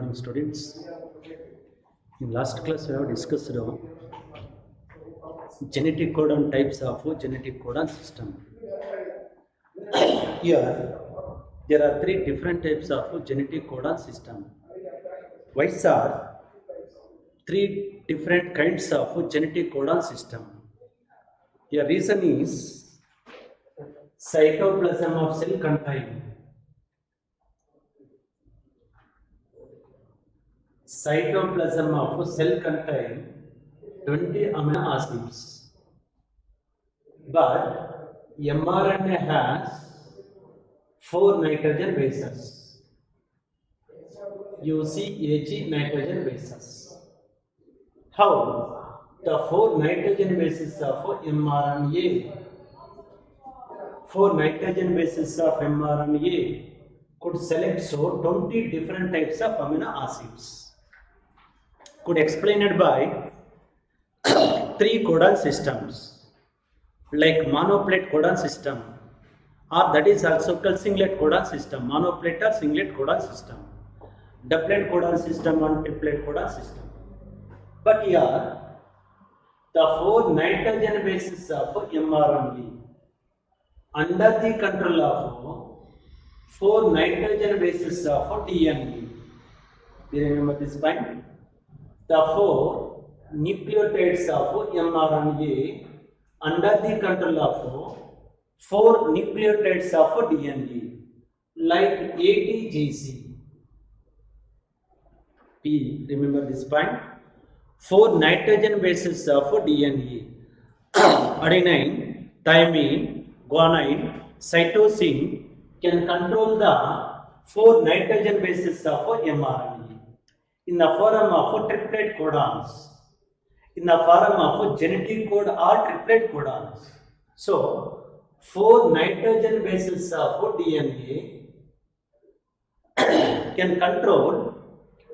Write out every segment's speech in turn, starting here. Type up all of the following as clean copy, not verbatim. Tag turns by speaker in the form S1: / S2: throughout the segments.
S1: morning, students. In last class, we have discussed genetic code and types of genetic code and system. Here, there are three different types of genetic code and system. Which are three different kinds of genetic code and system. Your reason is cytoplasm of cell contain cytoplasm of cell contain 20 amino acids, but mRNA has 4 nitrogen bases. UCAG nitrogen bases. How the 4 nitrogen bases of mRNA, 4 nitrogen bases of mRNA could select so 20 different types of amino acids. Could explain it by 3 codon systems like monoplate codon system, or that is also called singlet codon system, monoplate or singlet codon system, doublet codon system and triplet codon system. But here the 4 nitrogen bases of mRNA under the control of 4 nitrogen bases of DNA. Do you remember this point? The 4 nucleotides of mRNA under the control of 4 nucleotides of DNA, like ATGC. P, remember this point? 4 nitrogen bases of DNA, adenine, thymine, guanine, cytosine can control the 4 nitrogen bases of mRNA in the form of triplet codons, in the form of genetic code or triplet codons. So, 4 nitrogen bases of DNA can control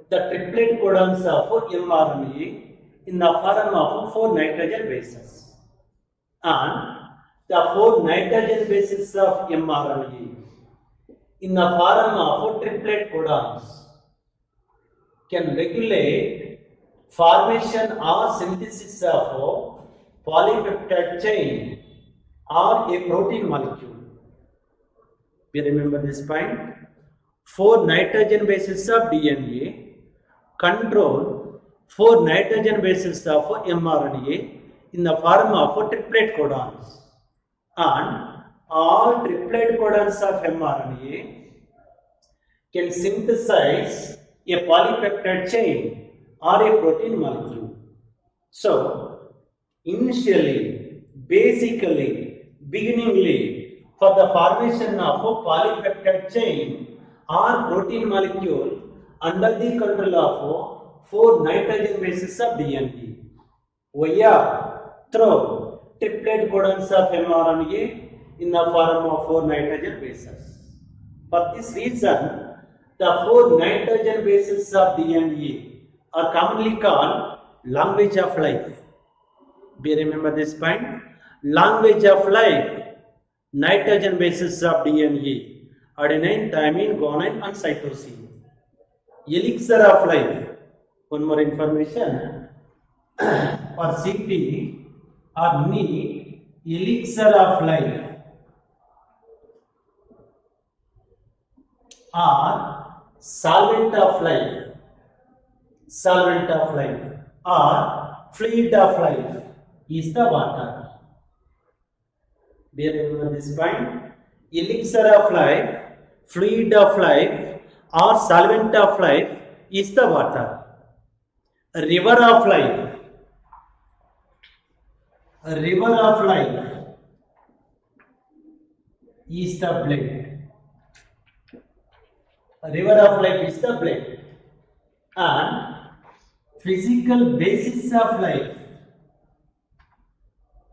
S1: the triplet codons of mRNA in the form of 4 nitrogen bases, and the 4 nitrogen bases of mRNA in the form of triplet codons can regulate formation or synthesis of polypeptide chain or a protein molecule. We remember this point? 4 nitrogen bases of DNA control 4 nitrogen bases of mRNA in the form of triplet codons, and all triplet codons of mRNA can synthesize a polypeptide chain or a protein molecule. So, initially, basically, beginningly, for the formation of a polypeptide chain or protein molecule under the control of 4 nitrogen bases of DNA, via through triplet codons of mRNA in the form of 4 nitrogen bases. For this reason, the 4 nitrogen bases of DNA are commonly called language of life. Do you remember this point? Language of life, nitrogen bases of DNA, adenine, thymine, guanine and cytosine. Elixir of life, one more information, or CP or NEET, elixir of life or solvent of life, or fluid of life is the water. Do you remember this point? Elixir of life, fluid of life or solvent of life is the water. River of life, is the blood. River of life is the blood, and physical basis of life,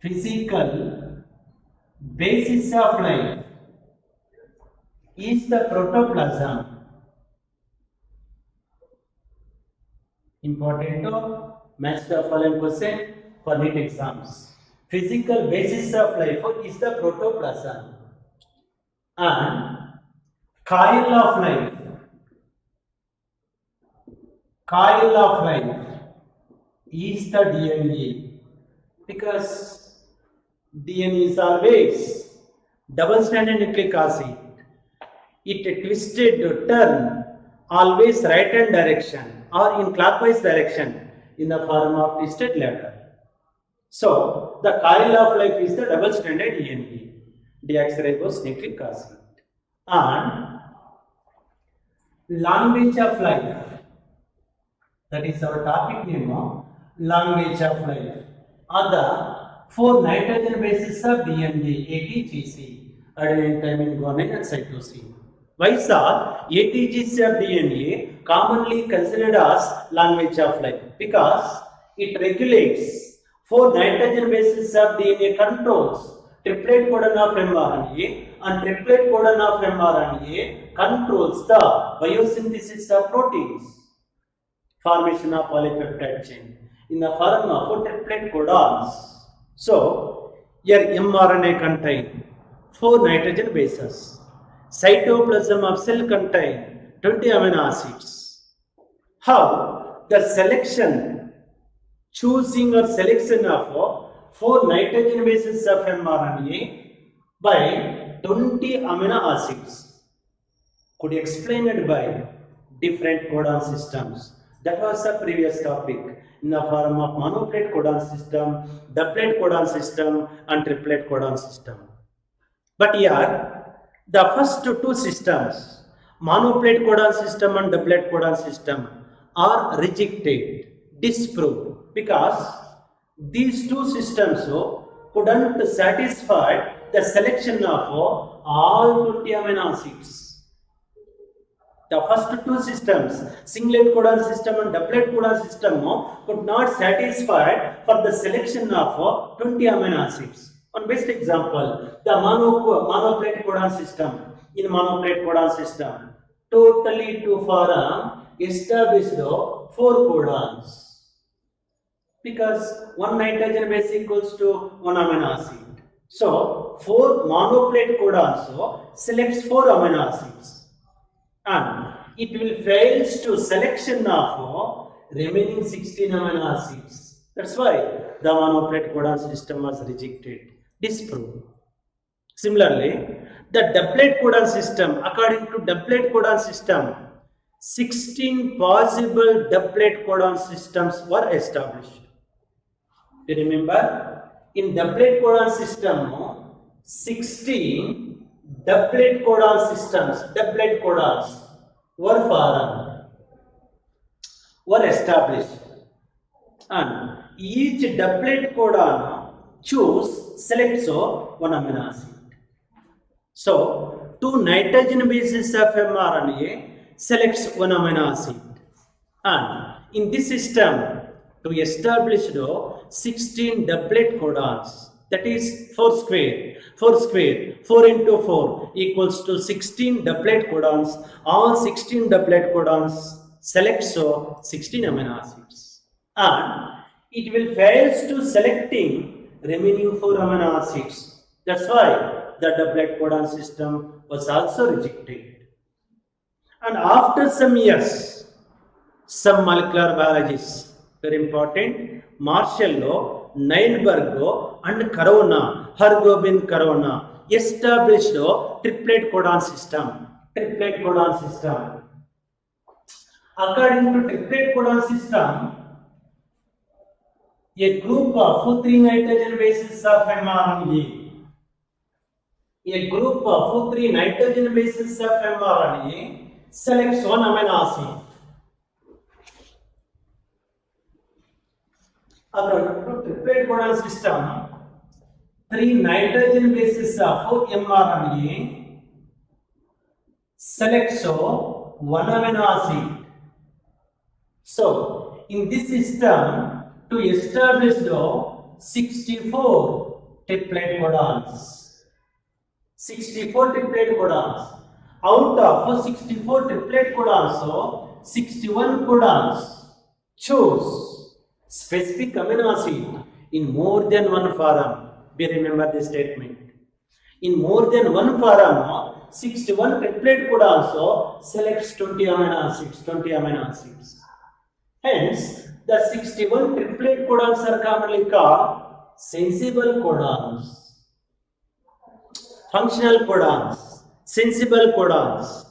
S1: is the protoplasm. Important to match the following question for NEET exams. Physical basis of life is the protoplasm, and coil of life coil of life is the DNA, because DNA is always double-stranded nucleic acid. It twisted turn always right hand direction or in clockwise direction in the form of twisted ladder. So the coil of life is the double-stranded DNA, deoxyribose nucleic acid. And language of life, that is our topic name, language of life, are the 4 nitrogen bases of DNA, ATGC, adenine, thymine, guanine and cytosine. Why sir, ATGC of DNA commonly considered as language of life? Because it regulates 4 nitrogen bases of DNA, controls triplet codon of mRNA, and triplet codon of mRNA controls the biosynthesis of proteins, formation of polypeptide chain in the form of triplet codons. So here mRNA contain 4 nitrogen bases. Cytoplasm of cell contain 20 amino acids. How the selection, choosing or selection of 4 nitrogen bases of mRNA by 20 amino acids could explain it by different codon systems. That was the previous topic in the form of monoplate codon system, doublet codon system and triplet codon system. But here the first 2 systems, monoplate codon system and doublet codon system, are rejected, disproved, because these 2 systems couldn't satisfy the selection of all 20 amino acids. The first 2 systems, singlet codon system and doublet codon system, could not satisfy for the selection of 20 amino acids. One best example, the monoplate codon system. In monoplate codon system, totally to form established 4 codons, because 1 nitrogen base equals to 1 amino acid. So 4 monoplate codons selects 4 amino acids, and it will fails to selection of remaining 16 amino acids. That's why the monoplate codon system was rejected, disproved. Similarly, the doublet codon system, according to doublet codon system, 16 possible doublet codon systems were established. You remember, in doublet codon system, 16 doublet codon systems, doublet codons were formed, were established, and each doublet codon selects 1 amino acid. So 2 nitrogen bases of mRNA selects 1 amino acid, and in this system to establish 16 doublet codons, that is 4 square, 4 into 4 equals to 16 doublet codons. All 16 doublet codons selects 16 amino acids, and it will fails to selecting remaining 4 amino acids. That's why the doublet codon system was also rejected. And after some years, some molecular biologists, very important, Marshall, Nienberg and Corona, Hergobin Corona, established triplet codon system. Triplet codon system. According to triplet codon system, a group of 3 nitrogen bases of mRNA, a group of 3 nitrogen bases of mRNA selects 1 amino acid. According to triplet codon system, 3 nitrogen bases of mRNA selects 1 amino acid. So, in this system, to establish 64 triplet codons. 64 triplet codons. Out of 64 triplet codons, 61 codons choose specific amino acid in more than one form. We remember this statement. In more than one form, 61 triplet codons selects 20 amino acids. Hence, the 61 triplet codons are commonly called sensible codons, functional codons, sensible codons,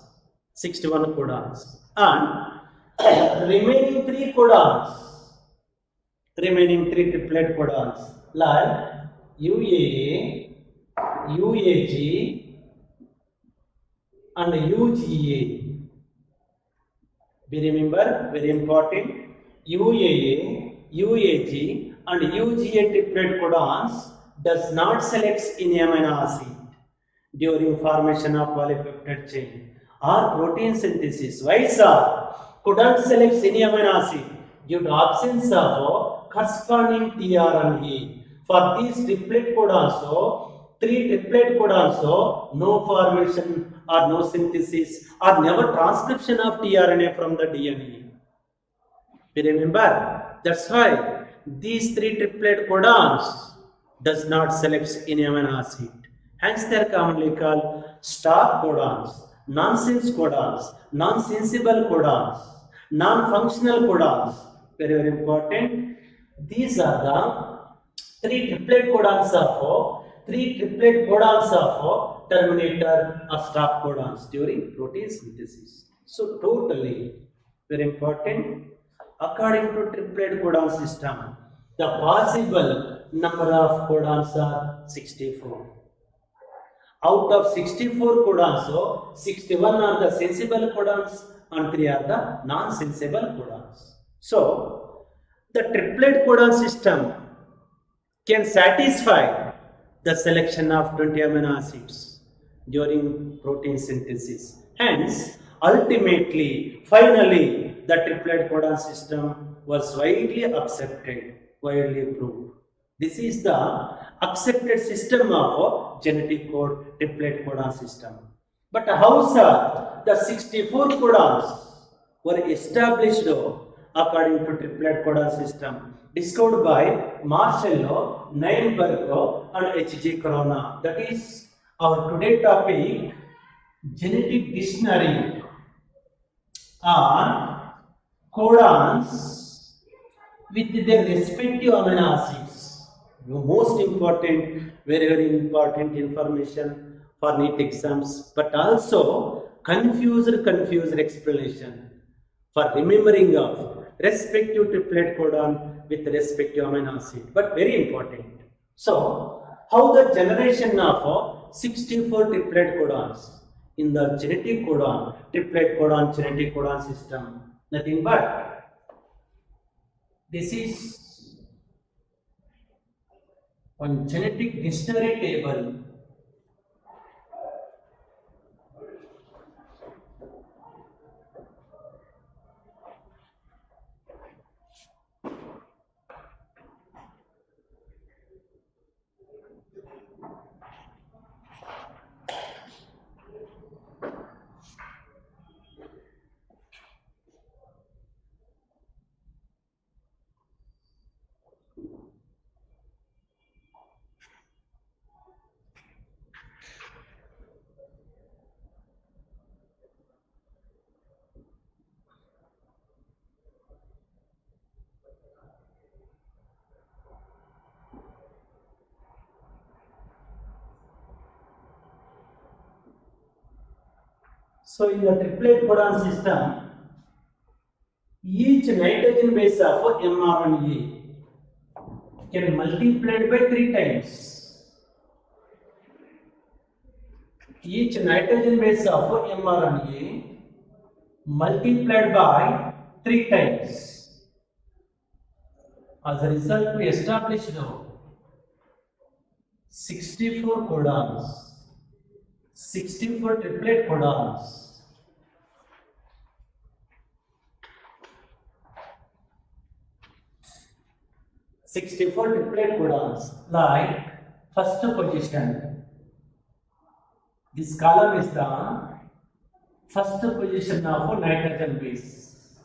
S1: 61 codons, and remaining 3 codons, remaining 3 triplet codons like UAA, UAG, and UGA. We remember, very important, UAA, UAG and UGA triplet codons does not select in amino acid during formation of polypeptide chain or protein synthesis. Why, sir? Couldn't select any amino acid due to absence of corresponding tRNA. For these triplet codons, 3 triplet codons, no formation or no synthesis or never transcription of tRNA from the DNA. You remember? That's why these 3 triplet codons does not select any amino acid. Hence, they are commonly called stop codons, nonsense codons, non-sensible codons, non-functional codons. Very, very important. These are the 3 triplet codons of terminator or stop codons during protein synthesis. So, totally very important. According to triplet codon system, the possible number of codons are 64. Out of 64 codons, 61 are the sensible codons and 3 are the non-sensible codons. So, the triplet codon system can satisfy the selection of 20 amino acids during protein synthesis. Hence, ultimately, finally, the triplet codon system was widely accepted, widely proved. This is the accepted system of genetic code triplet codon system. But how, sir, the 64 codons were established according to triplet codon system discovered by Marcello, Nirenberg and H.G. Corona. That is our today topic, genetic dictionary on codons with their respective amino acids. The most important, very, very important information for NEET exams, but also confused explanation for remembering of respective triplet codon with respective amino acid, but very important. So, how the generation of 64 triplet codons in the genetic codon, triplet codon, genetic codon system, nothing but this is one genetic dictionary table So, in the triplet codon system, each nitrogen base of mRNA can multiply by 3 times. Each nitrogen base of mRNA multiplied by 3 times. As a result, we established 64 codons, 64 triplet codons. 64 triplet codons, like first position. This column is the first position of nitrogen base.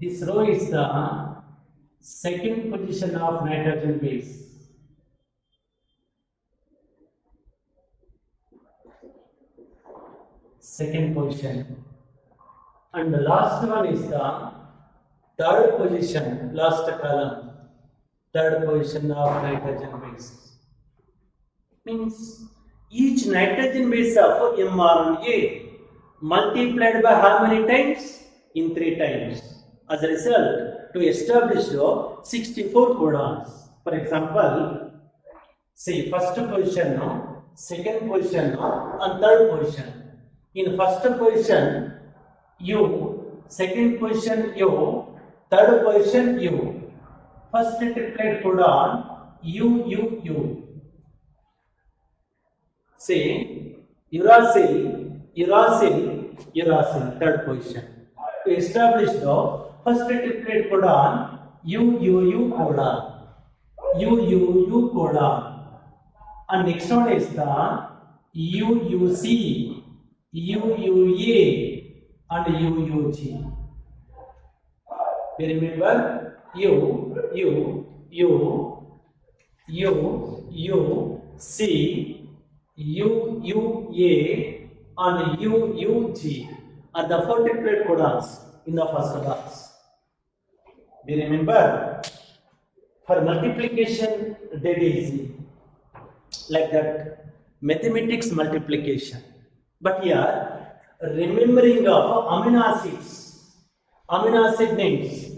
S1: This row is the second position of nitrogen base. second position, and the last one is the third position, last column, third position of nitrogen base. Means each nitrogen base of mRNA multiplied by how many times? In 3 times. As a result, to establish 64 codons. For example, see first position, second position, and third position. In first position, U, second position U, third position U. First triplet codon U. See, uracil, third position. To establish the first triplet codon UUU codon. And next one is the UUC, UUA, and UUG. You remember UC, UUA, and UUG are the 4 triplet codons in the first box. Do you remember? For multiplication, dead easy, like that, mathematics multiplication. But here, remembering of amino acid names,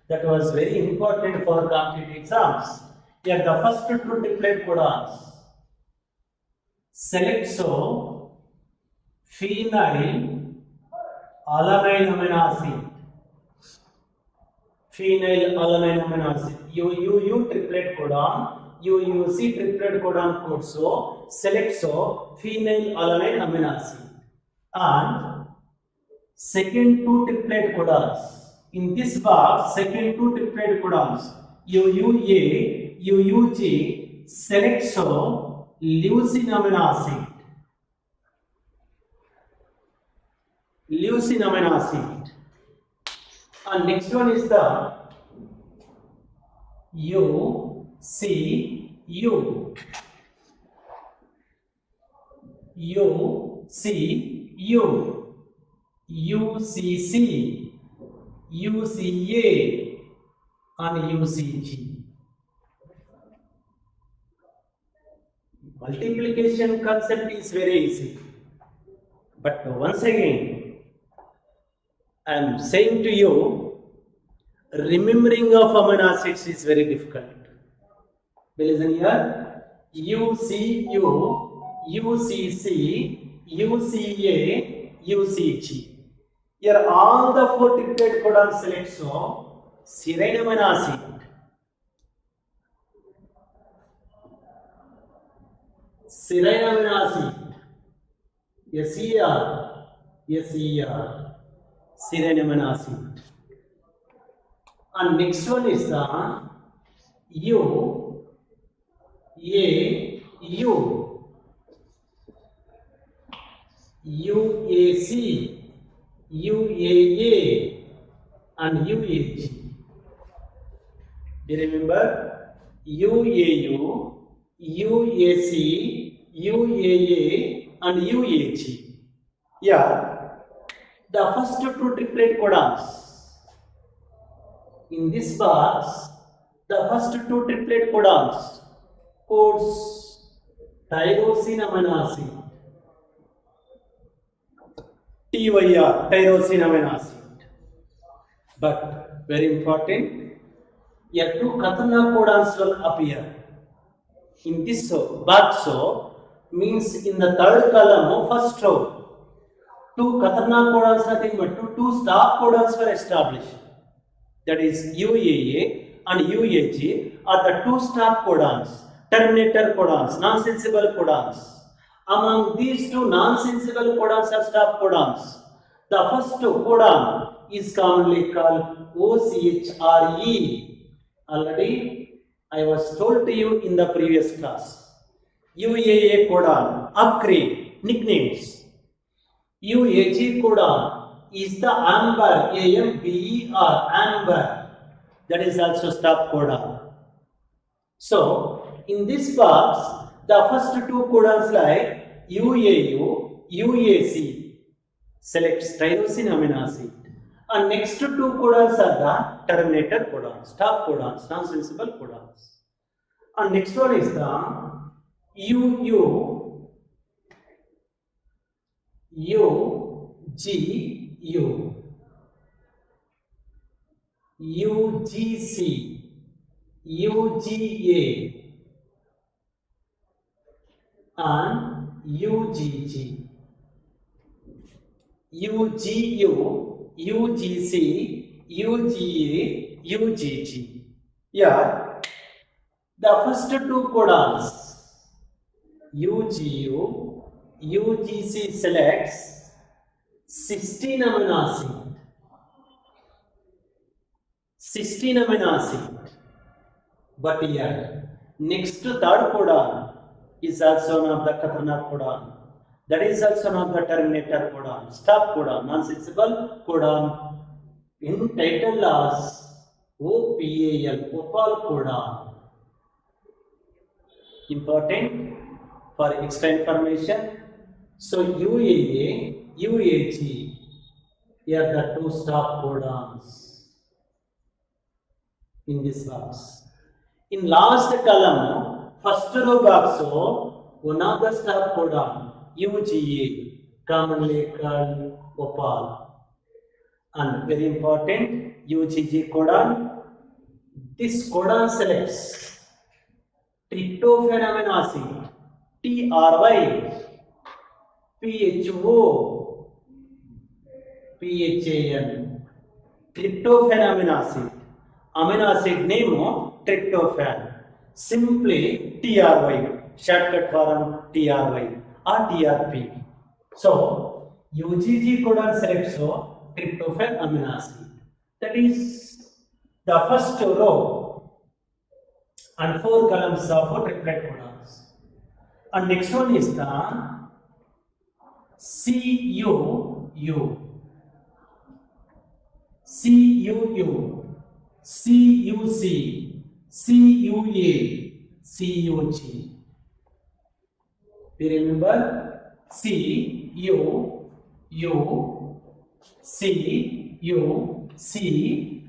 S1: that was very important for competitive exams. Here, the first 2 triplet codons. Select phenyl alanine amino acid. Phenyl alanine amino acid. UUU triplet codon, UUC triplet codon code. So select phenyl alanine amino acid. And second 2 triplet codons. In this box, second 2 triplet codons. UUA, UUG. Select leucine amino acid. Leucine amino acid. And next one is the UCU. UCU, UCC, UCA, and UCG. Multiplication concept is very easy. But once again, I am saying to you, remembering of amino acids is very difficult. Listen here, UCU, UCC, UCA, UCG. Here all the 4 triplet codons select serine amino acid. Serine amino acid. SER, serine amino acid. And next one is the UAC, UAA, and UAG. Do you remember? UAU, UAC, UAA, and UAG. Yeah, the first 2 triplet codons. In this box, the first 2 triplet codons codes tyrosine amino acid. TYR, tyrosine amino acid. But very important, here 2 Kathana codons will appear. In this box, means in the third column, first row, 2 Kathana codons, nothing but 2 stop codons were established. That is UAA and UAG are the 2 stop codons, terminator codons, non-sensible codons. Among these 2 non-sensible codons or stop codons, the first codon is commonly called OCHRE. Already I was told to you in the previous class. UAA codon, upgrade, nicknames. UAG codon is the amber, AMBER, amber. That is also stop codon. So, in this box, the first 2 codons like UAU, UAC, selects tyrosine amino acid. And next two codons are the terminator codons, stop codons, non-sensible codons. And next one is the UGU, UGC, UGA, and UGG. UGU, UGC, UGA, UGG. Here, the first two codons, UGU, UGC selects 16 amino acid. 16 amino acid. But here, next to third codon is also one of the Khatranakh codon. That is also one of the terminator codon, stop codon, non-sensible codon. In title as OPAL, opal codon. Important for extra information. So UAA, UAG, here the two stop codons in this box. In last column, first row box, one of the stop codon, UGA, commonly called opal. And very important, UGG codon. This codon selects tryptophan amino acid, TRY, PHO, PHAN, tryptophan amino acid name tryptophan, simply TRY, shortcut form TRY or TRP. So UGG codon selects tryptophan amino acid. That is the first row and 4 columns of triplet codons. And next one is the CUU, CUU, CUC, CUA, CUG. We remember C, U, C, U, C,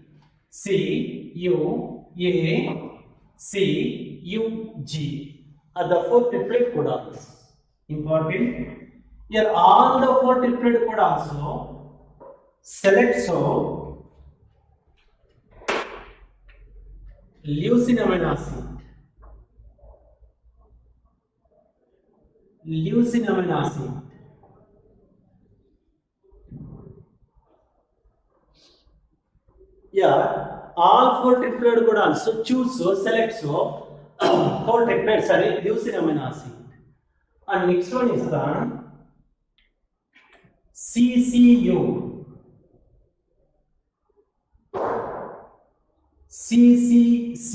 S1: C, U, A, C, U, G are the 4 triplet codons. Important. Here all the 4 triplet codons select leucine amino acid. Leucine amino acid. Yeah, all 4 triplet codons. So choose, select 4 triplets, sorry, leucine amino acid. And next one is the CCU, CCC,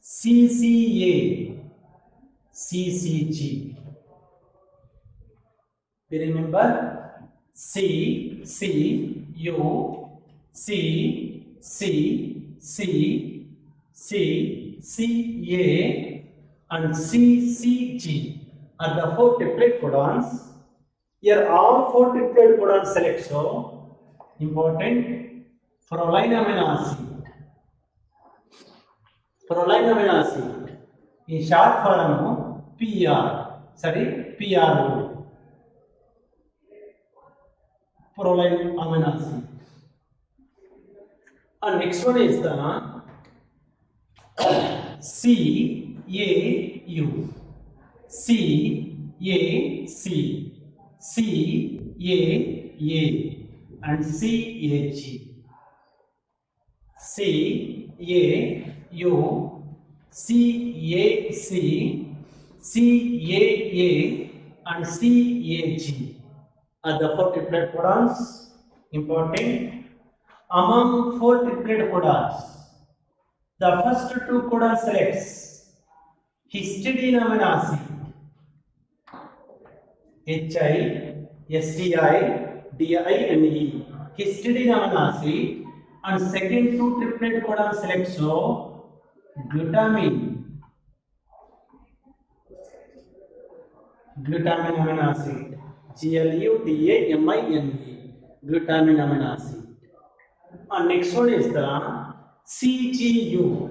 S1: CCA, CCG. We remember C, C, U, C, C, C, C, C, A, and CCG are the 4 triplet codons. Here all 4 triplet codons select important proline amino acid. Proline amino acid in short form PRO. Proline amino acid. And next one is the CAU, CAC, CAA, and CAG. CAU, CAC, CAA, and CAG are the 4 triplet codons. Important. Among 4 triplet codons, the first 2 codons selects histidine amino acid, HISTIDINE, histidine amino acid, and second 2 triplet codons selects glutamine amino acid. GLUTAMINE, glutamine amino acid. And next one is the CGU,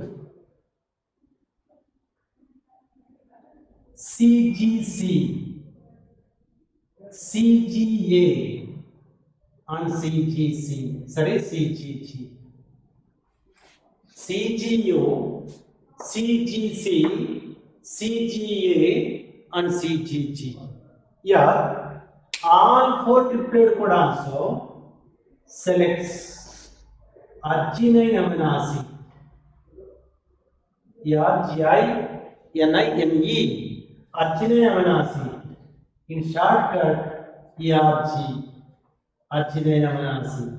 S1: CGC, CGA, and CGC. Sorry, CGG. CGU, CGC, CGA, and CGG. Yeah, all four triplet codons selects arginine amino acid. ARGININE, arginine amino acid. In shortcut, ARG, arginine amino acid.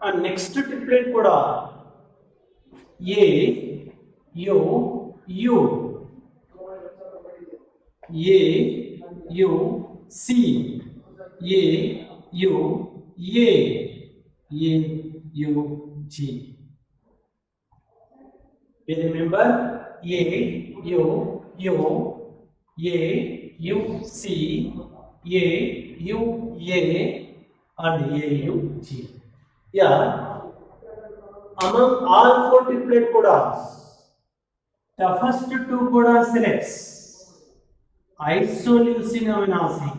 S1: And next triplet codon AUC, AUG. Remember, AUC, AUA, and AUG. Yeah, among all four triplet codons, the first two codons selects isoleucine amino acid,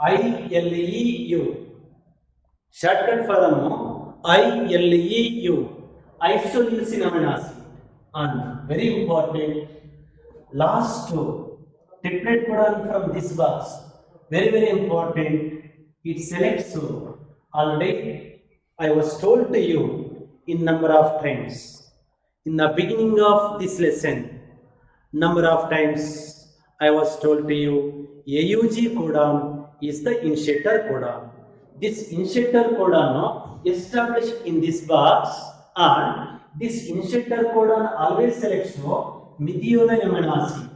S1: ILEU, shortcut form ILEU, isoleucine amino acid. And very important, last triplet codon from this box, very important. It selects, already I was told to you in number of times in the beginning of this lesson, number of times I was told to you AUG codon is the initiator codon. This initiator codon established in this box, and this initiator codon always selects methionine amino acid.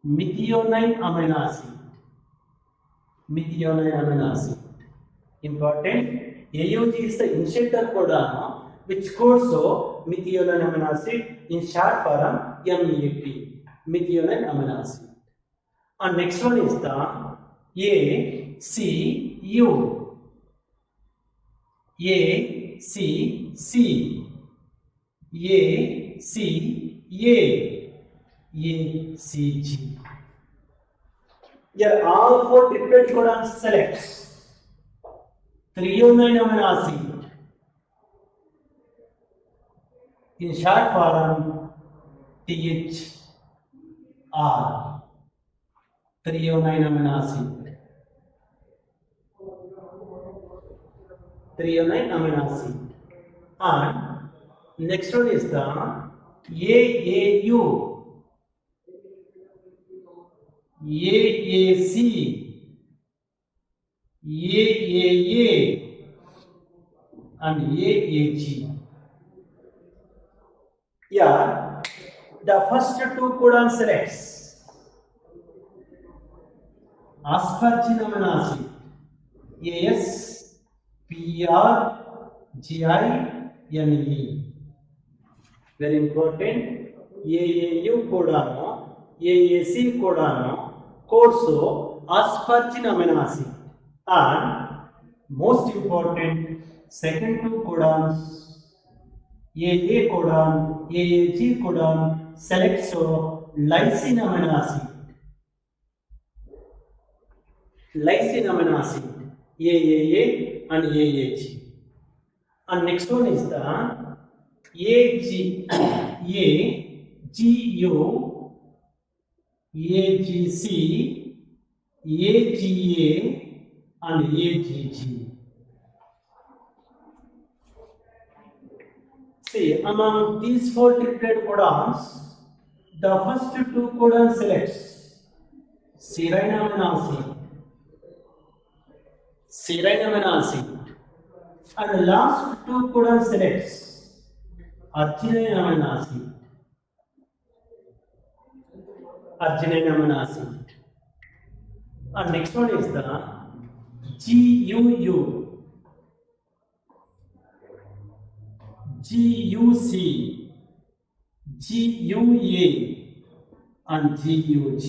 S1: Methionine amino acid. Methionine amino acid. Important. AUG is the initiator codon which codes methionine amino acid, in short form MEAT, methionine amino acid. And next one is the ACU, ACC, ACA, ACG. Here all four triplet codons selects threonine amino acid, in short form THR, threonine amino acid. Threonine amino acid. And next one is the AAU, AAC, AAA, and AAG. Yeah, the first two codon selects aspargine amino acid, ASPRGINE. Very important. AAU codon, AAC codon codes aspargine amino acid. And most important, second two codons, AA codon, AAG codon selects lysine amino acid. Lysine amino acid, AAA and AAG. And next one is the AGU, AGC, AGA, and AGG. See, among these four triplet codons, the first two codons selects serine amino acid, serine amino acid, and the last two codons selects arginine amino acid, arginine amino acid. And next one is the GUU, GUC, GUA and GUG.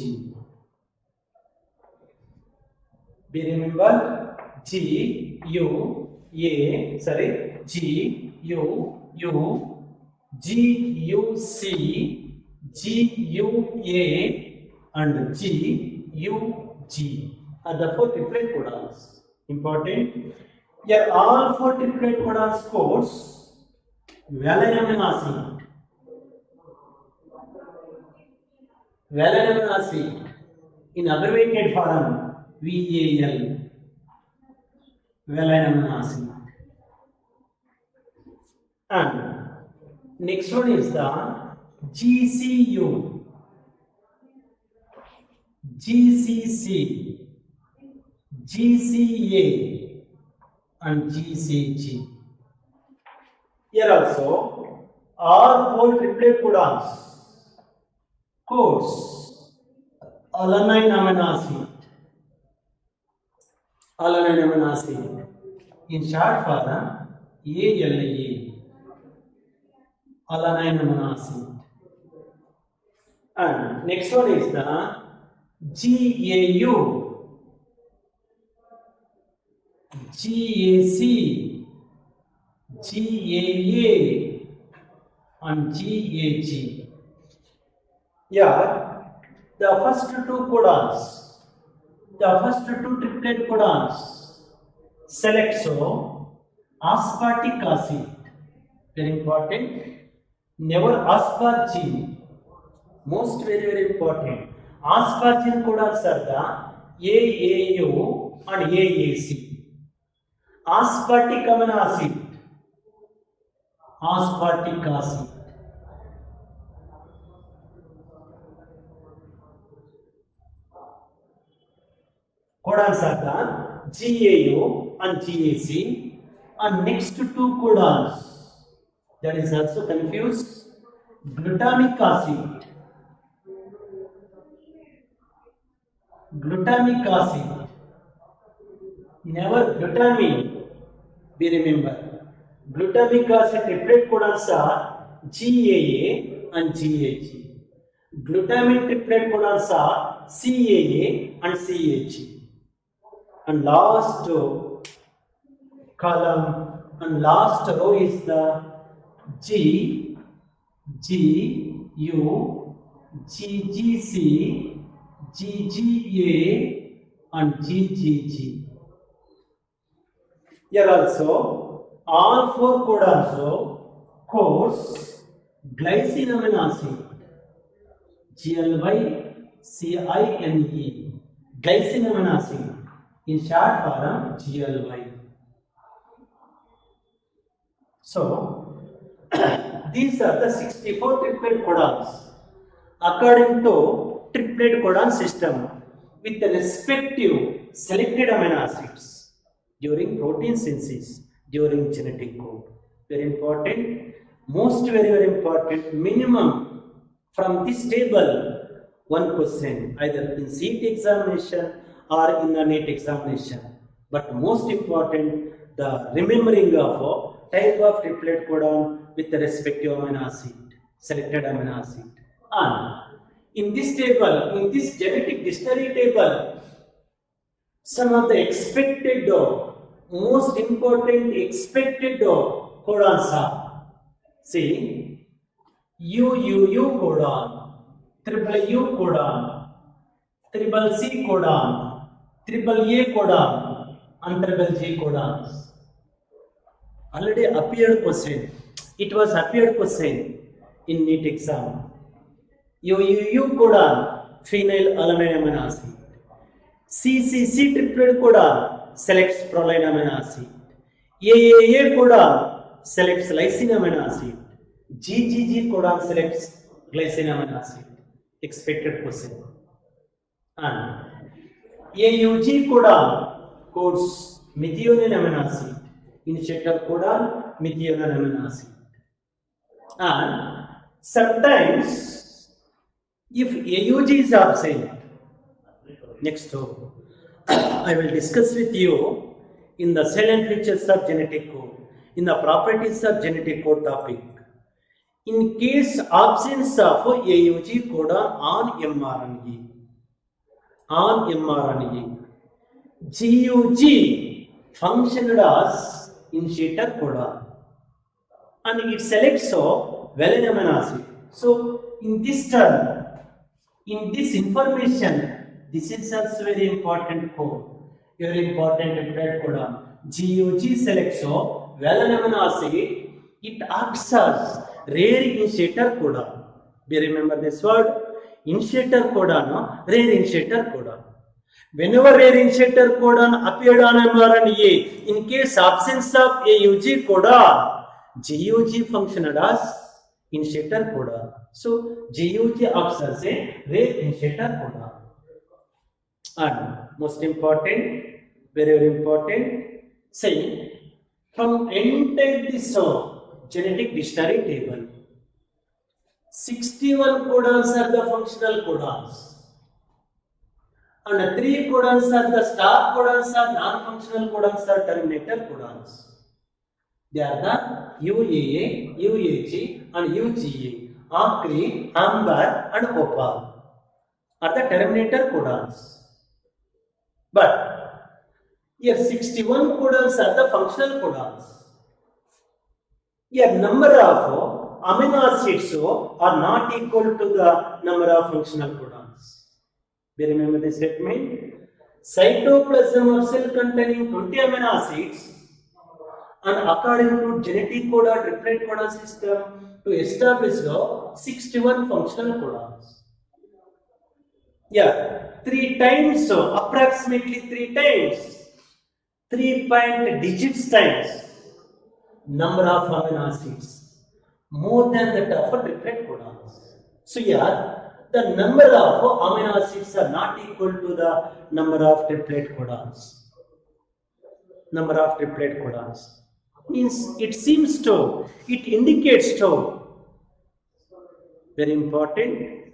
S1: Be remember GUA, sorry, GUU, GUC, GUA and GUG are the four triplet codons. Important. Here all four triplet codons codes valine amino acid. Valine amino acid in abbreviated form VAL. Valine amino acid. And next one is the GCU, GCC, GCA and GCG. Here also all four triplet codons codes alanine amino acid. Alanine amino acid in short form ALA. Alanine amino acid. And next one is the GAU, GAC, GAA and GAG. Yeah, the first two codons, the first two triplet codons select so aspartic acid. Very important. Never aspargine. Most very important. Aspargine codons are the AAU and AAC. Aspartic amino acid. Aspartic acid. Codons are the GAU and GAC, and next two codons, that is also confused. Glutamic acid. Glutamic acid. Never glutamine. Be remember. Glutamic acid triplet codons are GAA and GAG. Glutamine triplet codons are CAA and CAG. And last column and last row is the G, GU, GGC, GGA and GGG. Here also all four codons codes glycine amino acid. GLYCINE, glycine amino acid. In short form GLY. So these are the 64 triplet codons according to triplet codon system with the respective selected amino acids during protein synthesis, during genetic code. Very important. Most very important. Minimum from this table one question either in CET examination or in the NET examination. But most important, the remembering of type of triplet codon with the respective amino acid, selected amino acid. And in this table, in this genetic dictionary table, some of the expected, most important expected codons are, see, UUU codon, triple U codon, triple C codon, triple A codon and triple G codons. Already appeared question. It was appeared question in NEET exam. UUU codon, phenyl alanine amino acid. CCC triplet codon selects proline amino acid. AAA codon selects lysine amino acid. GGG codon selects glycine amino acid. Expected question. And AUG codon codes methionine amino acid. Initiator codon methionine amino acid. And sometimes if AUG is absent, next I will discuss with you in the cell and features of genetic code, in the properties of genetic code topic. in case absence of AUG codon on mRNA. GUG functioned as initiator codon and it selects valine amino acid. So in this term, in this information, this is also very important code. Very important peptide codon. GUG selects valine amino acid. It acts as rare initiator codon. Do you remember this word? Initiator codon, rare initiator codon. Whenever rare initiator codon appeared on mRNA, in case absence of AUG codon, GUG functioned as initiator codon. So GUG acts as a rare initiator codon. And most important, very important, saying from entire this genetic dictionary table, 61 codons are the functional codons. And 3 codons are the stop codons or non-functional codons or terminator codons. They are the UAA, UAG and UGA. Acre, amber and opal are the terminator codons. But here 61 codons are the functional codons. Here number of amino acids are not equal to the number of functional codons. Do you remember this statement? Cytoplasm of cell containing 20 amino acids and according to genetic code or triplet codon system to establish 61 functional codons. Yeah, 3 times, so approximately 3 times, 3-point-digits times number of amino acids more than that of a triplet codons. So here the number of amino acids are not equal to the number of triplet codons. Number of triplet codons means it seems to, it indicates to, very important,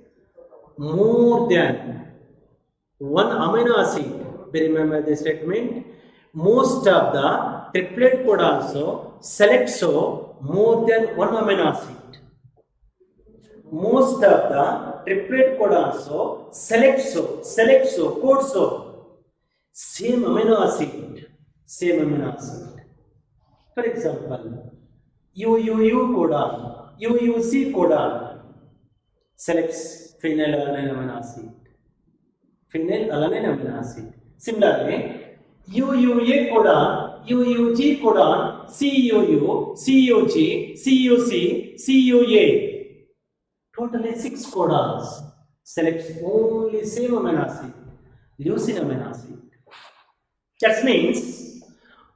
S1: more than one amino acid. Remember the statement. Most of the triplet codons selects more than one amino acid. Most of the triplet codons selects codes same amino acid. For example, UUU codon, UUC codon selects phenylalanine amino acid. Similarly, UUA codon, UUG codon, CUU, CUG, CUC, CUA. Totally 6 codons selects only same amino acid, leucine amino acid. That means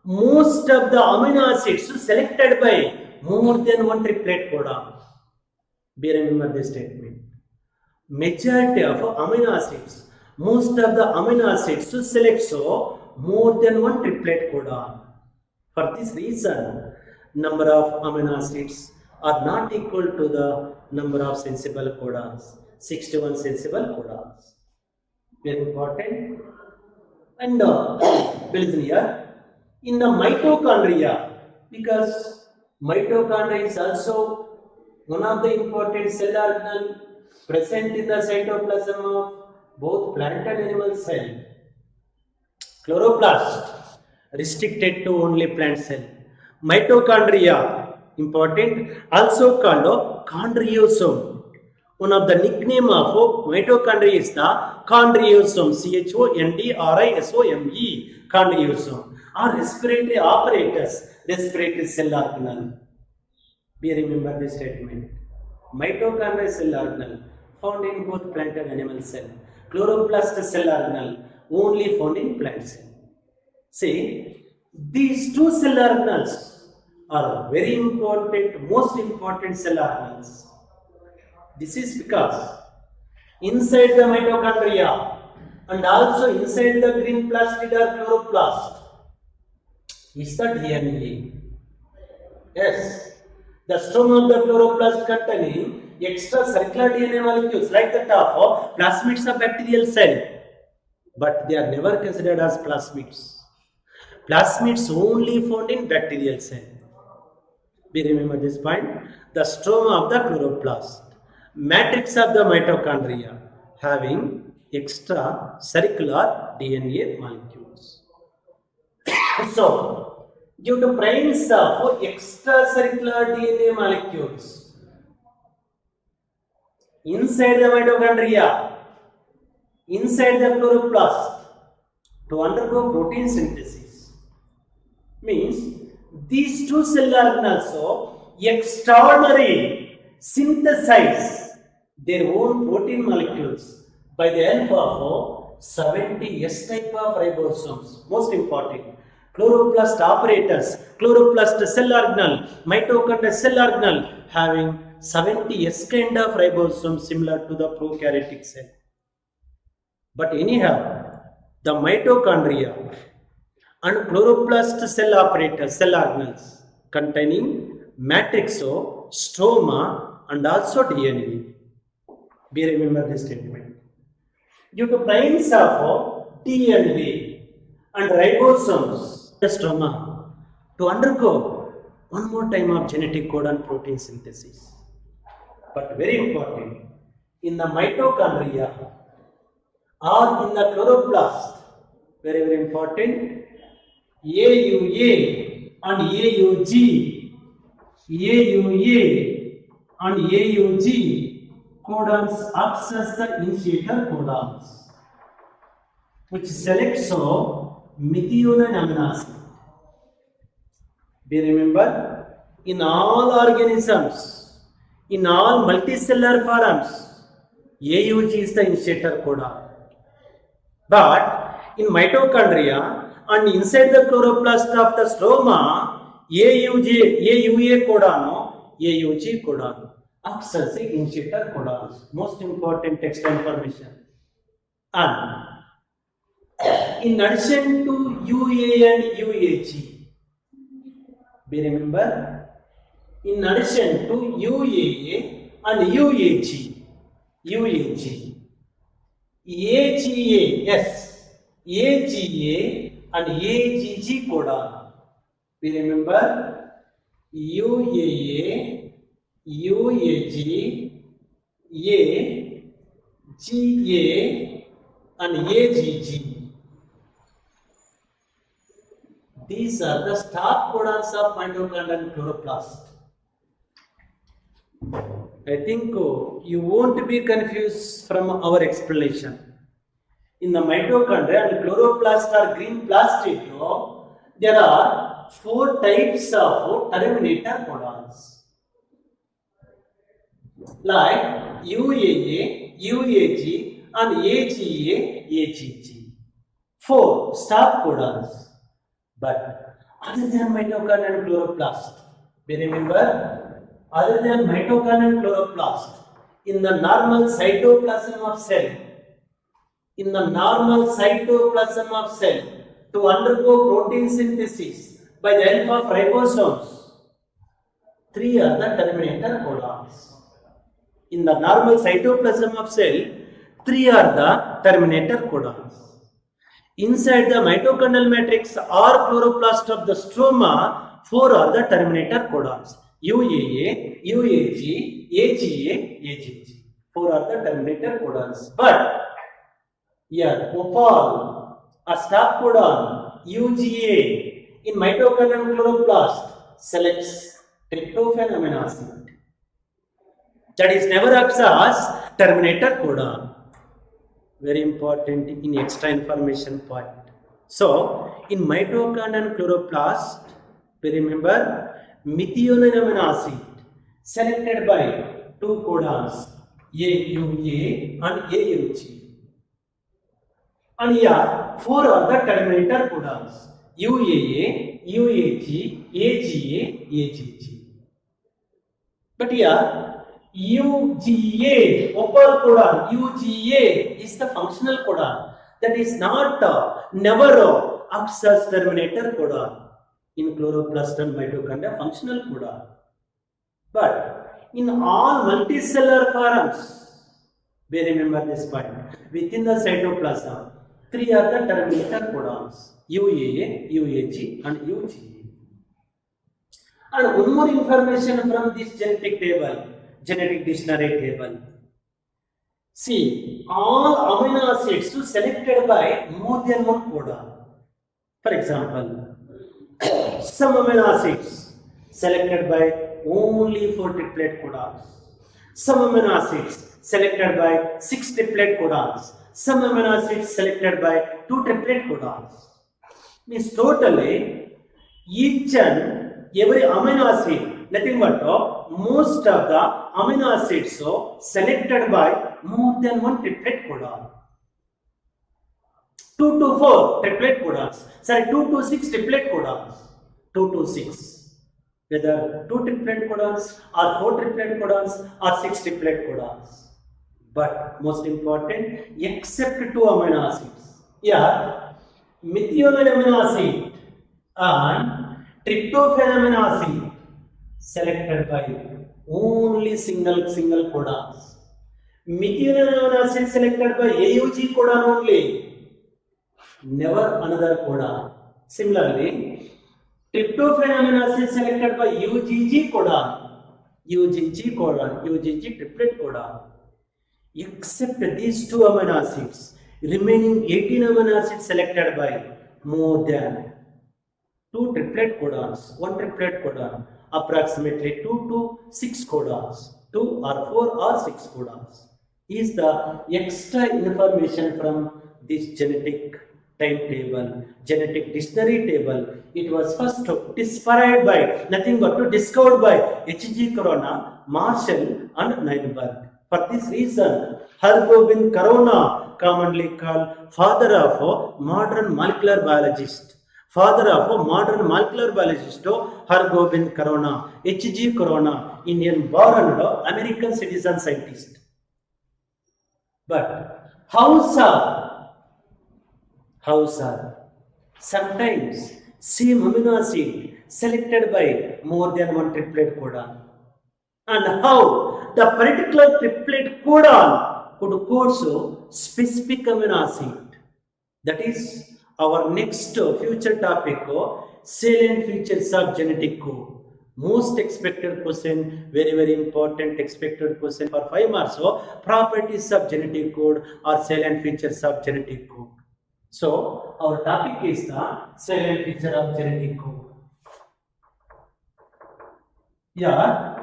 S1: most of the amino acids selected by more than one triplet codon. Be remember this statement. Majority of amino acids, most of the amino acids selects more than one triplet codon. For this reason, number of amino acids are not equal to the number of sensible codons. 61 sensible codons. Very important. And listen here, in the mitochondria, because mitochondria is also one of the important cell organelle present in the cytoplasm of both plant and animal cell. Chloroplast restricted to only plant cell. Mitochondria important, also called chondriosome. One of the nickname of mitochondria is the chondriosome. CHONDRISOME, chondriosome. Or respiratory apparatus, respiratory cell organelle. We remember this statement. Mitochondria cell organelle found in both plant and animal cell. Chloroplast cell organelle only found in plant cell. See, these two cell organelles are very important, most important cell organelles. This is because inside the mitochondria and also inside the green plastid or chloroplast is the DNA. Yes, the stroma of the chloroplast containing extracircular DNA molecules like that of plasmids of bacterial cell, but they are never considered as plasmids. Plasmids only found in bacterial cell. We remember this point. The stroma of the chloroplast. Matrix of the mitochondria having extracircular DNA molecules. So, due to presence of extracircular DNA molecules inside the mitochondria, inside the chloroplast, to undergo protein synthesis, means these two cell organelles also extraordinary synthesize their own protein molecules by the help of 70 S type of ribosomes. Most important, chloroplast apparatus, chloroplast cell organelle, mitochondrial cell organelle having 70 S kind of ribosomes similar to the prokaryotic cell. But anyhow, the mitochondria and chloroplast cell apparatus, cell organelles containing matrix, stroma and also DNA. We remember this statement. Due to presence of DNA and ribosomes, the stroma to undergo one more time of genetic code and protein synthesis. But very important, in the mitochondria or in the chloroplast, very important, AUA and AUG, AUA and AUG codons acts as the initiator codons, which selects methionine amino acid. We remember, in all organisms, in all multicellular forms, AUG is the initiator codon. But in mitochondria and inside the chloroplast of the stroma, AUA codon, AUG codon acts as the initiator codons. Most important text information. And in addition to UA and UAG, we remember, in addition to UAA and UAG, AGA, yes, AGA and AGG codon. We remember UAA, UAG, AGA and AGG. These are the stop codons of mitochondria and chloroplast. I think you won't be confused from our explanation. In the mitochondria and chloroplast or green plastic, there are 4 types of terminator codons, like UAA, UAG and AGA, AGG. 4 stop codons. But other than mitochondria and chloroplast, we remember, other than mitochondria and chloroplast, in the normal cytoplasm of cell, to undergo protein synthesis by the help of ribosomes, 3 are the terminator codons. In the normal cytoplasm of cell, 3 are the terminator codons. Inside the mitochondrial matrix or chloroplast of the stroma, 4 are the terminator codons. UAA, UAG, AGA, AGG. 4 are the terminator codons. But here, OPAL, a stop codon, UGA, in mitochondrial chloroplast, selects tryptophan amino acid. That is never acts as terminator codon. Very important in extra information point. So, in mitochondria and chloroplast, we remember methionine amino acid selected by 2 codons, AUA and AUG. And here, 4 are the terminator codons, UAA, UAG, AGA, AGG. But here, UGA, OPAL codon, UGA is the functional codon. That is not never acts as terminator codon in chloroplast and mitochondria, functional codon. But in all multicellular forms, we remember this point. Within the cytoplasm, 3 are the terminator codons, UAA, UAG and UGA. And one more information from this genetic table, genetic dictionary table. See, all amino acids selected by more than one codon. For example, some amino acids selected by only 4 triplet codons. Some amino acids selected by 6 triplet codons. Some amino acids selected by 2 triplet codons. Means totally each and every amino acid, nothing but most of the amino acids selected by more than one triplet codon. 2 to 4 triplet codons. Sorry, 2 to 6 triplet codons. 2 to 6. Whether 2 triplet codons or 4 triplet codons or 6 triplet codons. But most important, except 2 amino acids. Yeah, methionine amino acid and tryptophan amino acid selected by only single codons. Methionine amino acid selected by AUG codon only, never another codon. Similarly, tryptophan amino acid selected by UGG codon, UGG triplet codon. Except these 2 amino acids, remaining 18 amino acids selected by more than 2 triplet codons, 1 triplet codon, approximately 2 to 6 codons, 2 or 4 or 6 codons, is the extra information from this genetic timetable, genetic dictionary table. It was first discovered by, nothing but discovered by H.G. Corona, Marshall and Nirenberg. For this reason, Hargobind Corona, commonly called father of modern molecular biologist, Hargobind Corona, H.G. Corona, Indian born American citizen scientist. But how sir? Sometimes same amino acid selected by more than one triplet codon. And how the particular triplet codon could code specific amino acid. That is our next future topic, salient features of genetic code. Most expected question, very important expected question for 5 marks. Properties of genetic code or salient features of genetic code. So our topic is the salient feature of genetic code. Yeah,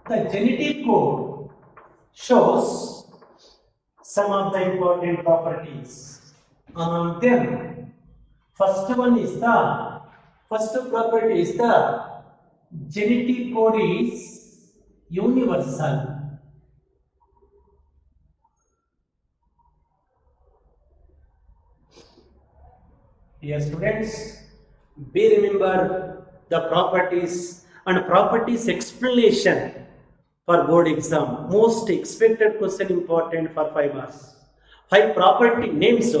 S1: the genetic code shows some of the important properties. Among them, first property is the genetic code is universal. Yes, students, be remember the properties and properties explanation for board exam. Most expected question important for 5 marks. 5 property names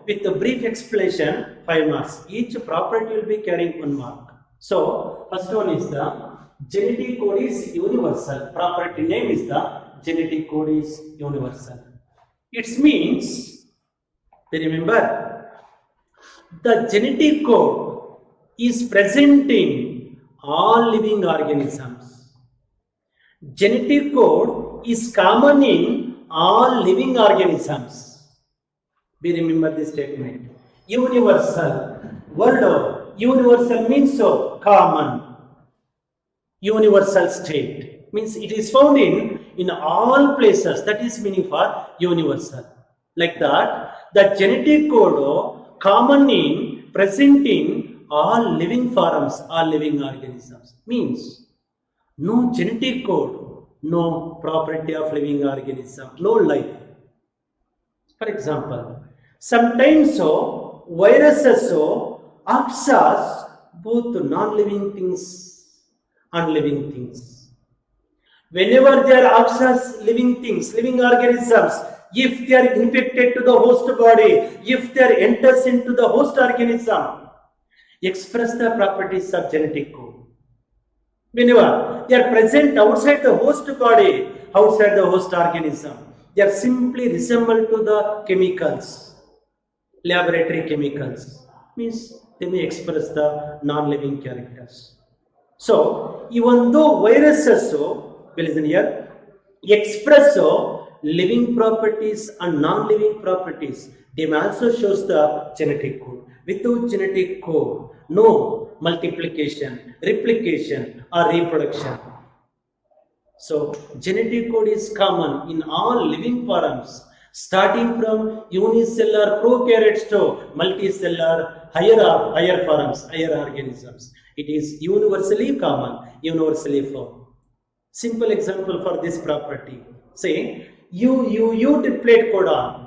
S1: with a brief explanation 5 marks. Each property will be carrying 1 mark. So first one is the genetic code is universal. Property name is the genetic code is universal. It means, remember, the genetic code is present in all living organisms. Genetic code is common in all living organisms. We remember this statement. Universal. Word universal means common. Universal state means it is found in all places. That is meaning for universal. Like that, the genetic code common in, present in all living forms, all living organisms. Means no genetic code, no property of living organism, no life. For example, sometimes viruses acts as both non-living things and living things. Whenever they are acts as living things, living organisms, if they are infected to the host body, if they are enters into the host organism, express the properties of genetic code. Whenever they are present outside the host body, outside the host organism, they are simply resemble to the chemicals, laboratory chemicals. Means they may express the non-living characters. So even though viruses listen here express living properties and non-living properties, they may also shows the genetic code. Without genetic code, no multiplication, replication or reproduction. So genetic code is common in all living forms, starting from unicellular prokaryotes to multicellular higher forms, higher organisms. It is universally common, universally found. Simple example for this property. Say UUU triplet codon.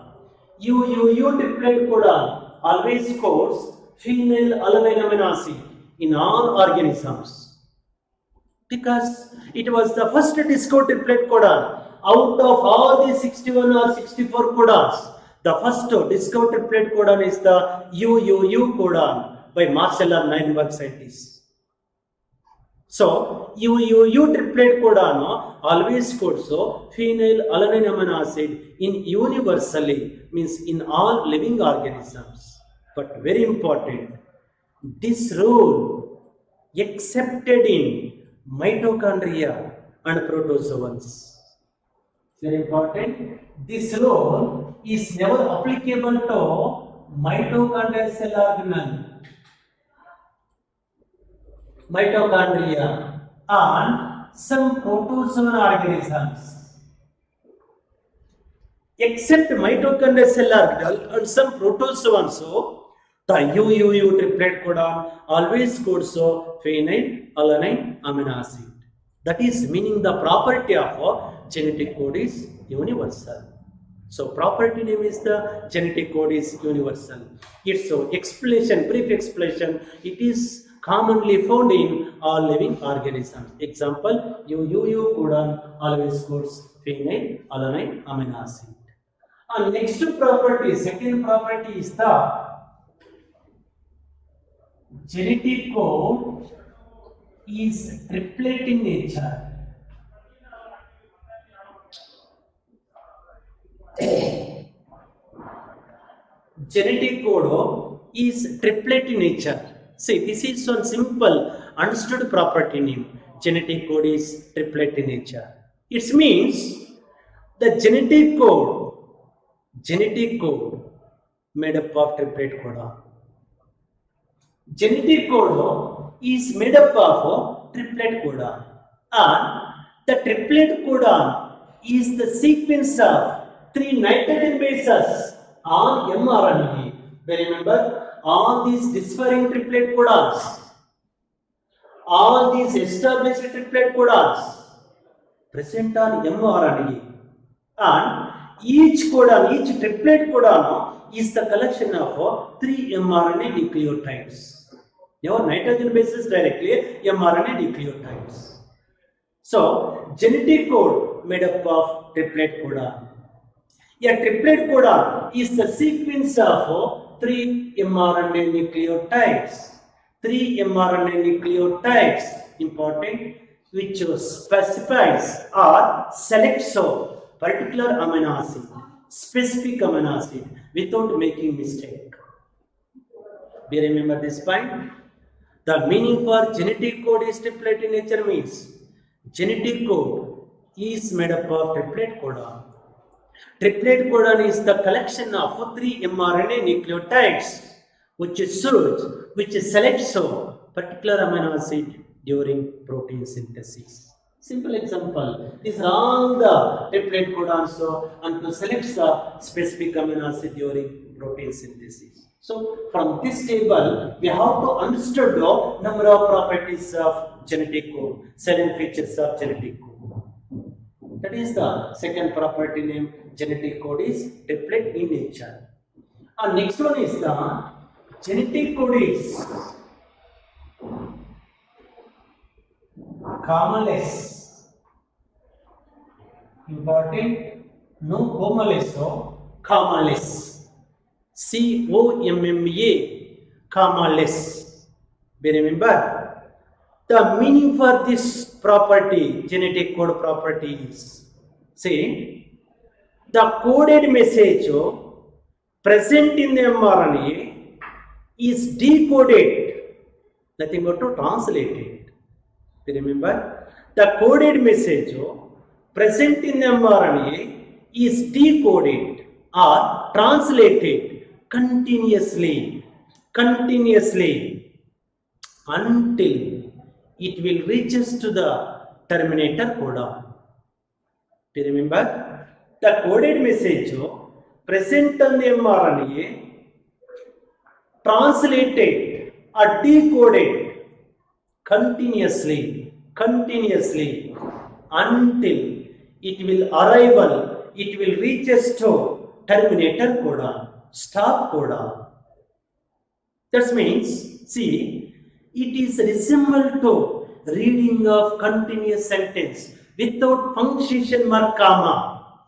S1: UUU triplet codon always codes phenylalanine amino acid in all organisms, because it was the first discovered triplet codon. Out of all the 61 or 64 codons, the first discovered triplet codon is the UUU codon by Marcella Nirenberg scientists. So UUU triplet codon always codes phenylalanine amino acid in universally, means in all living organisms. But very important, this rule accepted in mitochondria and protozoans. Very important. This rule is never applicable to mitochondrial cell organelle, mitochondria and some protozoan organisms. Except mitochondrial cell organelle and some protozoans, the UUU triplet codon always codes phenylalanine amino acid. That is meaning the property of genetic code is universal. So property name is the genetic code is universal. Its explanation, brief explanation, it is commonly found in all living organisms. Example, UUU codon always codes phenylalanine amino acid. And next property, second property is the genetic code is triplet in nature. Genetic code is triplet in nature. See, this is one simple understood property name. Genetic code is triplet in nature. It means the genetic code made up of triplet codon. Genetic code is made up of triplet codon, and the triplet codon is the sequence of 3 nitrogen bases on mRNA. Remember, all these differing triplet codons, all these established triplet codons present on mRNA, and each codon, each triplet codon is the collection of 3 mRNA nucleotides. Your nitrogen bases directly mRNA nucleotides. So genetic code made up of triplet codon. A triplet codon is the sequence of 3 mRNA nucleotides. 3 mRNA nucleotides, important, which specifies or selects a particular amino acid, specific amino acid, without making mistake. Do you remember this point? The meaning for genetic code is triplet in nature means genetic code is made up of triplet codon. Triplet codon is the collection of 3 mRNA nucleotides which selects a particular amino acid during protein synthesis. Simple example, these are all the triplet codons and to select the specific amino acid during protein synthesis. So from this table, we have to understand the number of properties of genetic code, 7 features of genetic code. That is the second property name. Genetic code is triplet in nature. And next one is the genetic code is commonless. Important, no commonless, commonless. COMMA, commonless. Remember, the meaning for this property, genetic code property is, say, the coded message present in the mRNA is decoded, nothing but to translate it. Remember, the coded message present in mRNA is decoded or translated continuously until it will reaches to the terminator codon. Remember, the coded message present on the mRNA translated or decoded continuously until it will reaches to terminator codon, stop codon. That means, see, it is resemble to reading of continuous sentence without punctuation mark comma.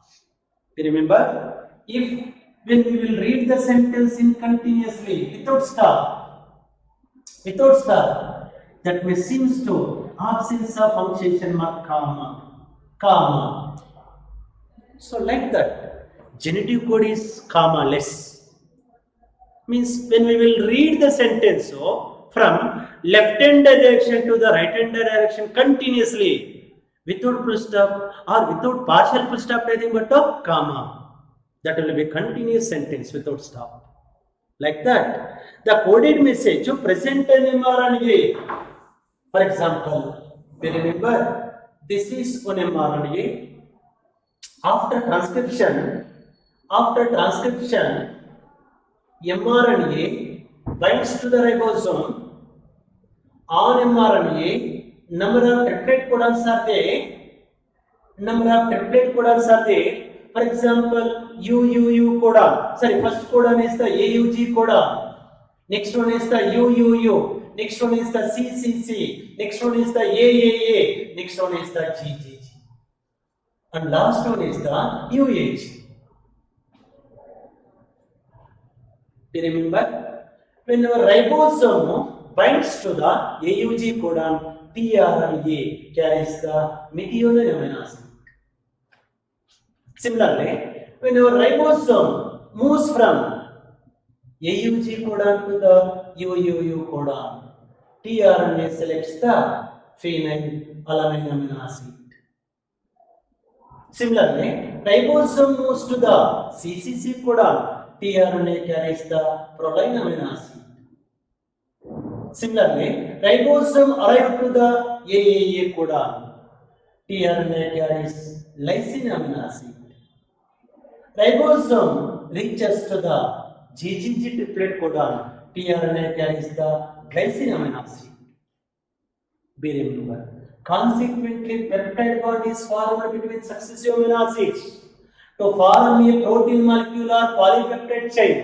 S1: Remember, if when we will read the sentence in continuously without stop, that may seems to absence of punctuation mark comma. So like that, genitive code is comma-less. Means when we will read the sentence from left-hand direction to the right-hand direction continuously without full stop or without partial full stop, anything but a comma, that will be continuous sentence without stop. Like that, the coded message present in mRNA. For example, we remember this is on mRNA. After transcription, mRNA binds to the ribosome. On mRNA, number of triplet codons are there. For example, UUU codon. Sorry, first codon is the AUG codon. Next one is the UUU. Next one is the CCC. Next one is the AAA. Next one is the GGG. And last one is the UH. Do you remember? When our ribosome binds to the AUG codon, tRNA carries the methionine amino acid. Similarly, when our ribosome moves from AUG codon to the UUU codon, tRNA selects the phenylalanine amino acid. Similarly, ribosome moves to the CCC codon, tRNA carries the proline amino acid. Similarly, ribosome arrives to the AAA codon, tRNA carries lysine amino acid. Ribosome reaches to the GGG triplet codon, tRNA carries the glycine amino acid. Be remember, consequently, peptide bond is formed between successive amino acids to form a protein molecular polypeptide chain.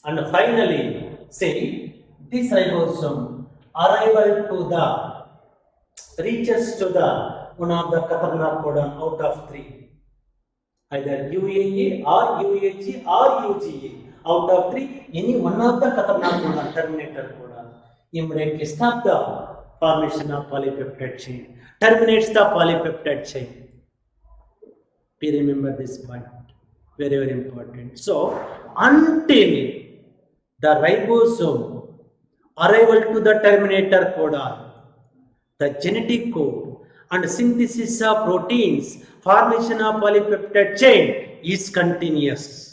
S1: And finally, say this ribosome reaches to the one of the Katarnak codon out of 3. Either UAA or UAG or UGA. Out of 3, any one of the Katarnak codon, terminator codon, immediately stop the formation of polypeptide chain, terminates the polypeptide chain. We remember this point, very, very important. So, until the ribosome arrival to the terminator codon, the genetic code and synthesis of proteins, formation of polypeptide chain is continuous,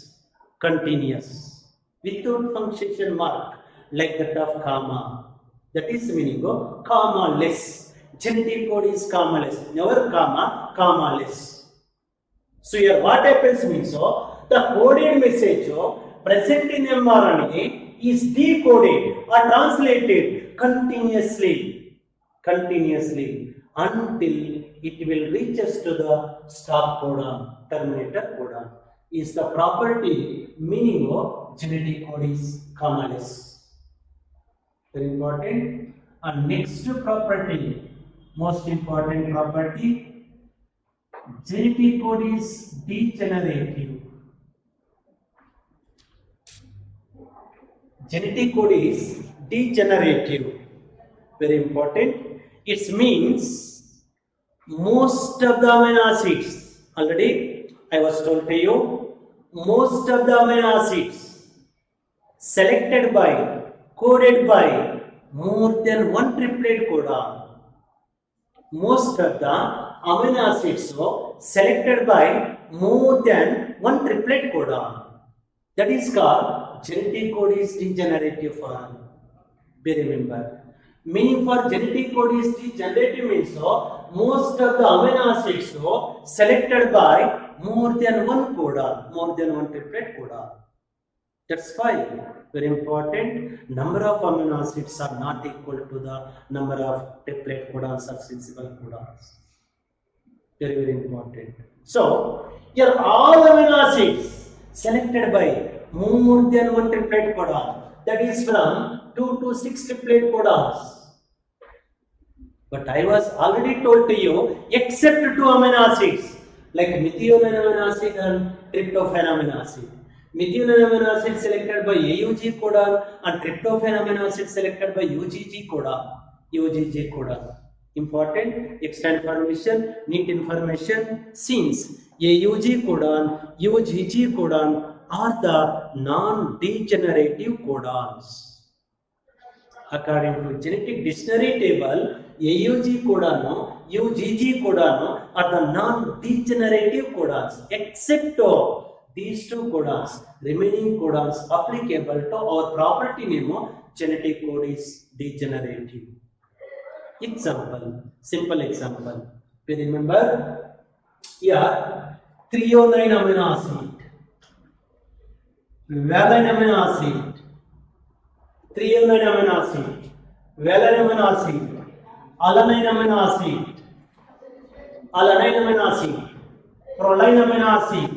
S1: without punctuation mark like that of comma. That is meaning of comma-less. Genetic code is comma-less, never comma-less. So here what happens means, the coded message present in mRNA is decoded or translated continuously until it will reaches to the stop codon, terminator codon. Is the property meaning of genetic code is comma-less. Very important. And next property, most important property, genetic code is degenerative. Genetic code is degenerative. Very important. It means most of the amino acids, already I was told to you, most of the amino acids selected by, coded by more than one triplet codon. Most of the amino acids are selected by more than one triplet codon. That is called genetic code is degenerative form. Be remember. Meaning for genetic code is degenerative means most of the amino acids are selected by more than one codon, more than one triplet codon. That's why very important number of amino acids are not equal to the number of triplet codons or sensible codons. Very important. So here all amino acids selected by more than one triplet codon. That is from 2 to 6 triplet codons. But I was already told to you, except 2 amino acids like methionine amino acid and tryptophan amino acid. Methionine amino acid selected by AUG codon and tryptophan amino acid selected by UGG codon. UGG codon. Important extra information, neat information, since AUG codon, UGG codon are the non-degenerative codons. According to genetic dictionary table, AUG codon, UGG codon are the non-degenerative codons, except these two codons, remaining codons applicable to our property name, genetic code is degenerative. Example, simple example. We remember here threonine amino acid, valine amino acid, threonine amino acid, valine amino acid, alanine amino acid, alanine amino acid, proline amino acid.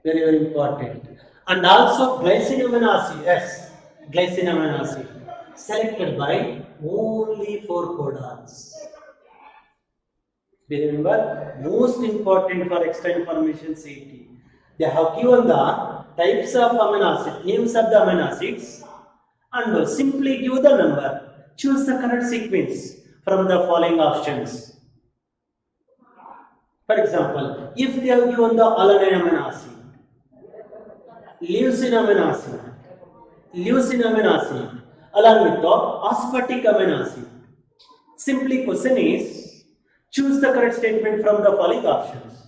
S1: Very important. And also glycine amino acid, yes, glycine amino acid, selected by only 4 codons. Remember, most important for extra information CET. They have given the types of amino acid, names of the amino acids, and simply give the number. Choose the correct sequence from the following options. For example, if they have given the alanine amino acid, leucine amino acid, along with the aspartic amino acid. Simply question is, choose the correct statement from the following options.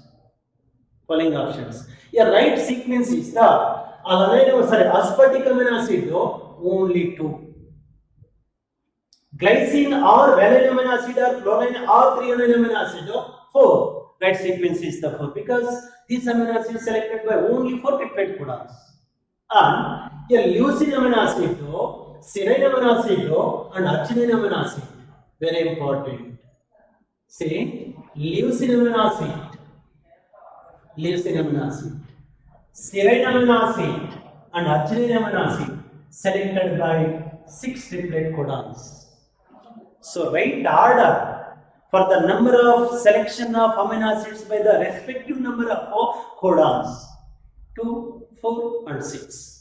S1: A right sequence is the aspartic amino acid only 2. Glycine or valine amino acid or proline or threonine amino acid 4. Right sequence is the 4 because these amino acids selected by only 4 triplet codons. And a leucine amino acid, serine amino acid, and arginine amino acid. Very important. See, leucine amino acid, serine amino acid, and arginine amino acid selected by 6 triplet codons. So, right order for the number of selection of amino acids by the respective number of codons. 2, 4 and 6.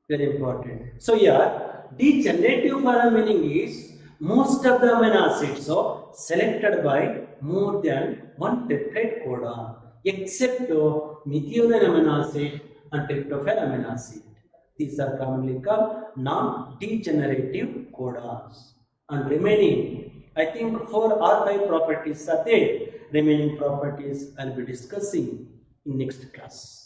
S1: Very important. So here, degenerative form meaning is most of the amino acids are selected by more than one triplet codon, except methionine amino acid and tryptophan amino acid. These are commonly called non-degenerative codons. And remaining, I think 4 or 5 properties are there. Remaining properties I will be discussing in next class.